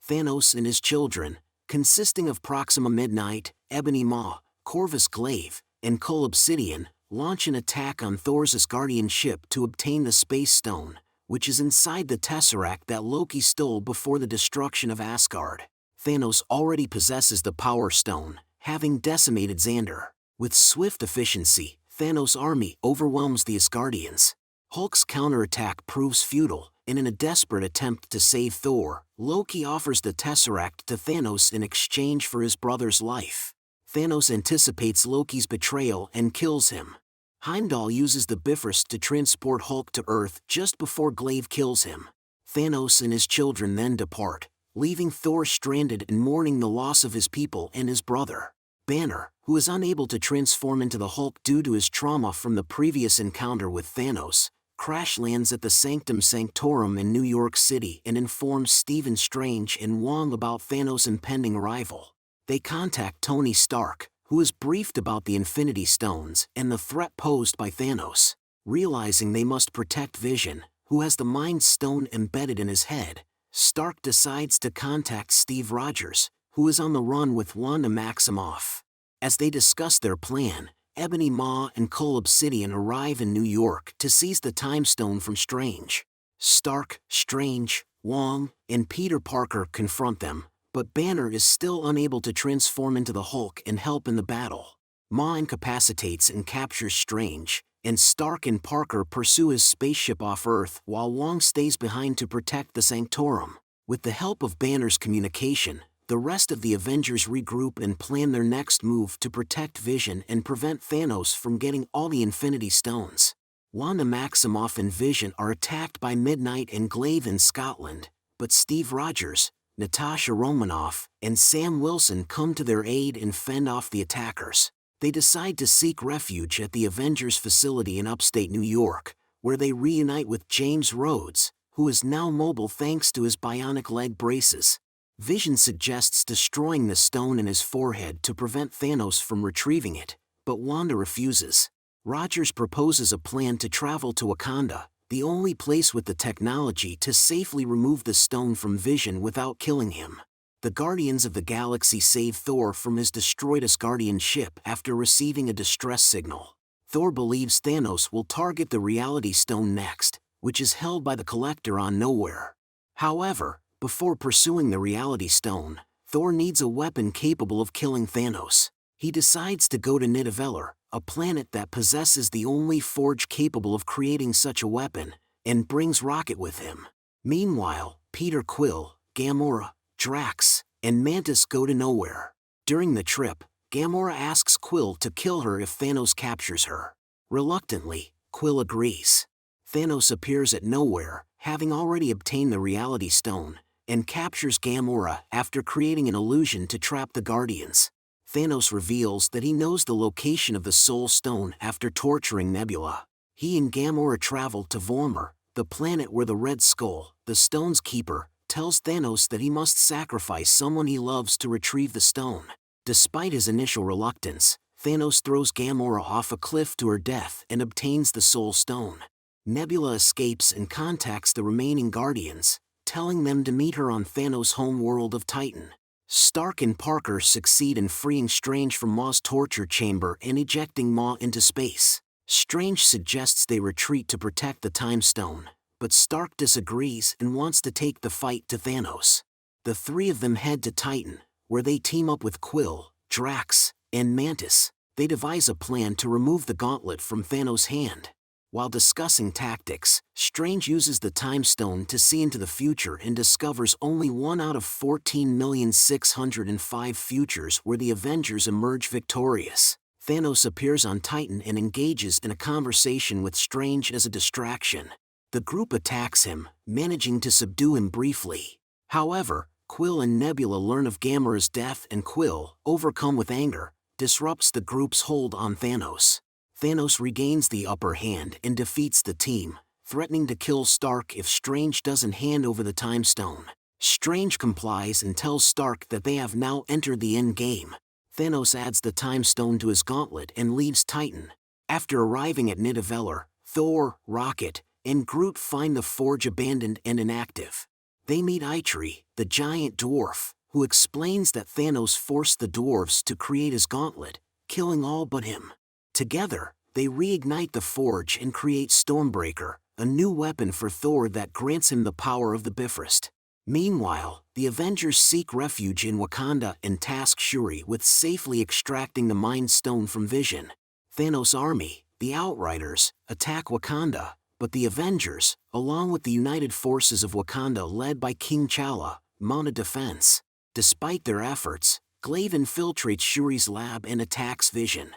Thanos and his children, consisting of Proxima Midnight, Ebony Maw, Corvus Glaive, and Cull Obsidian, launch an attack on Thor's Asgardian ship to obtain the Space Stone, which is inside the Tesseract that Loki stole before the destruction of Asgard. Thanos already possesses the Power Stone, having decimated Xandar. With swift efficiency, Thanos' army overwhelms the Asgardians. Hulk's counterattack proves futile, and in a desperate attempt to save Thor, Loki offers the Tesseract to Thanos in exchange for his brother's life. Thanos anticipates Loki's betrayal and kills him. Heimdall uses the Bifrost to transport Hulk to Earth just before Glaive kills him. Thanos and his children then depart, leaving Thor stranded and mourning the loss of his people and his brother. Banner, who is unable to transform into the Hulk due to his trauma from the previous encounter with Thanos, crash lands at the Sanctum Sanctorum in New York City and informs Stephen Strange and Wong about Thanos' impending arrival. They contact Tony Stark, who is briefed about the Infinity Stones and the threat posed by Thanos. Realizing they must protect Vision, who has the Mind Stone embedded in his head, Stark decides to contact Steve Rogers, who is on the run with Wanda Maximoff. As they discuss their plan, Ebony Maw and Cull Obsidian arrive in New York to seize the Time Stone from Strange. Stark, Strange, Wong, and Peter Parker confront them, but Banner is still unable to transform into the Hulk and help in the battle. Maw incapacitates and captures Strange, and Stark and Parker pursue his spaceship off Earth while Wong stays behind to protect the Sanctorum. With the help of Banner's communication, the rest of the Avengers regroup and plan their next move to protect Vision and prevent Thanos from getting all the Infinity Stones. Wanda Maximoff and Vision are attacked by Midnight and Glaive in Scotland, but Steve Rogers, Natasha Romanoff, and Sam Wilson come to their aid and fend off the attackers. They decide to seek refuge at the Avengers facility in upstate New York, where they reunite with James Rhodes, who is now mobile thanks to his bionic leg braces. Vision suggests destroying the stone in his forehead to prevent Thanos from retrieving it, but Wanda refuses. Rogers proposes a plan to travel to Wakanda, the only place with the technology to safely remove the stone from Vision without killing him. The Guardians of the Galaxy save Thor from his destroyed Asgardian ship after receiving a distress signal. Thor believes Thanos will target the Reality Stone next, which is held by the Collector on Nowhere. However, before pursuing the Reality Stone, Thor needs a weapon capable of killing Thanos. He decides to go to Nidavellir, a planet that possesses the only forge capable of creating such a weapon, and brings Rocket with him. Meanwhile, Peter Quill, Gamora, Drax, and Mantis go to Nowhere. During the trip, Gamora asks Quill to kill her if Thanos captures her. Reluctantly, Quill agrees. Thanos appears at Nowhere, having already obtained the Reality Stone, and captures Gamora after creating an illusion to trap the Guardians. Thanos reveals that he knows the location of the Soul Stone after torturing Nebula. He and Gamora travel to Vormir, the planet where the Red Skull, the Stone's keeper, tells Thanos that he must sacrifice someone he loves to retrieve the stone. Despite his initial reluctance, Thanos throws Gamora off a cliff to her death and obtains the Soul Stone. Nebula escapes and contacts the remaining Guardians, telling them to meet her on Thanos' home world of Titan. Stark and Parker succeed in freeing Strange from Maw's torture chamber and ejecting Maw into space. Strange suggests they retreat to protect the Time Stone, but Stark disagrees and wants to take the fight to Thanos. The three of them head to Titan, where they team up with Quill, Drax, and Mantis. They devise a plan to remove the gauntlet from Thanos' hand. While discussing tactics, Strange uses the Time Stone to see into the future and discovers only 1 out of 14,605 futures where the Avengers emerge victorious. Thanos appears on Titan and engages in a conversation with Strange as a distraction. The group attacks him, managing to subdue him briefly. However, Quill and Nebula learn of Gamora's death and Quill, overcome with anger, disrupts the group's hold on Thanos. Thanos regains the upper hand and defeats the team, threatening to kill Stark if Strange doesn't hand over the Time Stone. Strange complies and tells Stark that they have now entered the Endgame. Thanos adds the Time Stone to his gauntlet and leaves Titan. After arriving at Nidavellir, Thor, Rocket, and Groot find the forge abandoned and inactive. They meet Eitri, the giant dwarf, who explains that Thanos forced the dwarves to create his gauntlet, killing all but him. Together, they reignite the Forge and create Stormbreaker, a new weapon for Thor that grants him the power of the Bifrost. Meanwhile, the Avengers seek refuge in Wakanda and task Shuri with safely extracting the Mind Stone from Vision. Thanos' army, the Outriders, attack Wakanda, but the Avengers, along with the united forces of Wakanda led by King T'Challa, mount a defense. Despite their efforts, Glaive infiltrates Shuri's lab and attacks Vision.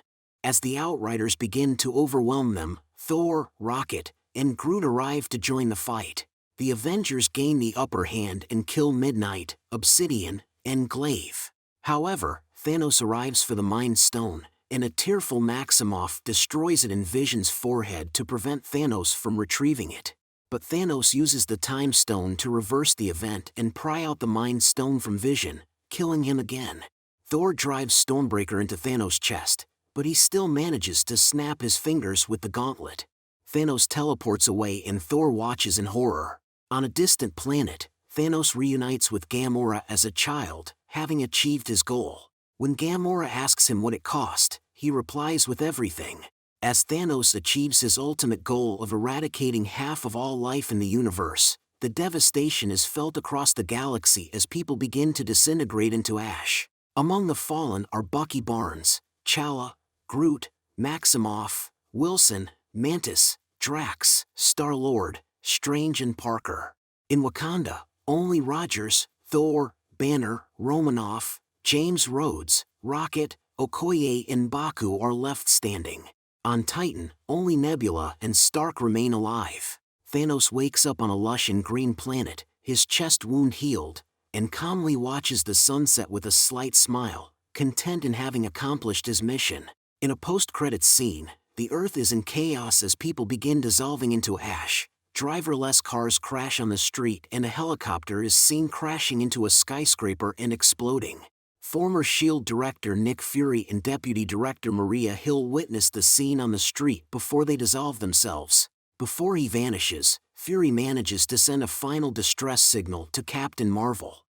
As the Outriders begin to overwhelm them, Thor, Rocket, and Groot arrive to join the fight. The Avengers gain the upper hand and kill Midnight, Obsidian, and Glaive. However, Thanos arrives for the Mind Stone, and a tearful Maximoff destroys it in Vision's forehead to prevent Thanos from retrieving it. But Thanos uses the Time Stone to reverse the event and pry out the Mind Stone from Vision, killing him again. Thor drives Stormbreaker into Thanos' chest, but he still manages to snap his fingers with the gauntlet. Thanos teleports away and Thor watches in horror. On a distant planet, Thanos reunites with Gamora as a child, having achieved his goal. When Gamora asks him what it cost, he replies with everything. As Thanos achieves his ultimate goal of eradicating half of all life in the universe, the devastation is felt across the galaxy as people begin to disintegrate into ash. Among the fallen are Bucky Barnes, T'Challa, Groot, Maximoff, Wilson, Mantis, Drax, Star-Lord, Strange and Parker. In Wakanda, only Rogers, Thor, Banner, Romanoff, James Rhodes, Rocket, Okoye and Baku are left standing. On Titan, only Nebula and Stark remain alive. Thanos wakes up on a lush and green planet, his chest wound healed, and calmly watches the sunset with a slight smile, content in having accomplished his mission. In a post-credits scene, the Earth is in chaos as people begin dissolving into ash. Driverless cars crash on the street and a helicopter is seen crashing into a skyscraper and exploding. Former S.H.I.E.L.D. director Nick Fury and deputy director Maria Hill witness the scene on the street before they dissolve themselves. Before he vanishes, Fury manages to send a final distress signal to Captain Marvel.